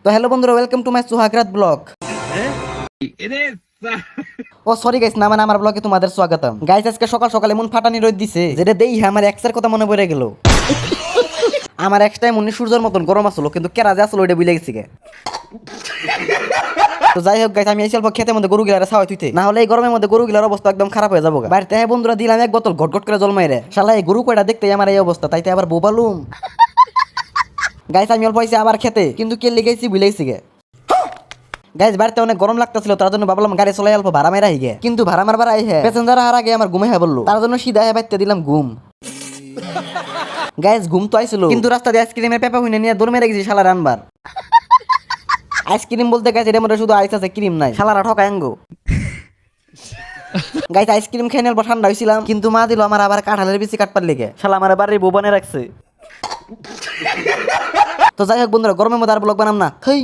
তো হ্যালো বন্ধুরা, welcome to my সুহাগরাত ব্লগ। ও সরি গাইস, না মানে আমার ব্লগে তোমাদের স্বাগতম। গাইস আজকে সকাল সকাল এমন ফাটানি রোদ দিছে যেটা দেই আমার এক্সের কথা মনে পড়ে গেল। আমার এক্স টাইম উনি সূর্যের মতন গরম আসলো, কিন্তু কেরা যে আসলো ওইটা বুঝে গেছি গে। তো যাই হোক গাইস, আমি এই অল্প খেতে মধ্যে গরু গিলারে ছাওয়াই তুইতে, না হলে এই গরমের মধ্যে গরু গিলার অবস্থা একদম খারাপ হয়ে যাবো। বাড়িতে হ্যাঁ বন্ধুরা দিলাম এক বোতল ঘট ঘট করে জল মাইরে, শালা এই গরু কয়টা দেখতে আমার এই অবস্থা, তাইতে আবার বোবালুম। গাইস আমি অল্প হয়েছি আবার খেতে, কিন্তু কে লেগেছি বুঝলেইছি গে। গাইস বাড়িতে অনেক গরম লাগতেছিল, তার জন্য ভাবলাম গাড়ি চলাই অল্প ভাড়া মেরা হিগে, কিন্তু ভাড়া মারবার আই হ্যাঁ প্যাসেঞ্জার হার আগে আমার ঘুমে হ্যাঁ বললো, তার জন্য সিধা হ্যাঁ বাইতে দিলাম ঘুম। গাইস ঘুম তো আইছিল, কিন্তু রাস্তা দিয়ে আইসক্রিমের পেপা হুইনে নিয়ে দৌড় মেরে গেছি শালা রানবার। আইসক্রিম বলতে গাইস এর মধ্যে শুধু আইস আছে, ক্রিম নাই, শালারা ঠকায় আঙ্গো। গাইস আইসক্রিম খেয়ে নেওয়ার পর ঠান্ডা হয়েছিলাম, কিন্তু মা দিল আমার আবার কাঁঠালের বিচি কাটপার লেগে, শালা আমার বাড়ির বউ রাখছে। তো যাই হোক বন্ধুরা, গরমের মধ্যে আর ব্লগ বানাম না। হেই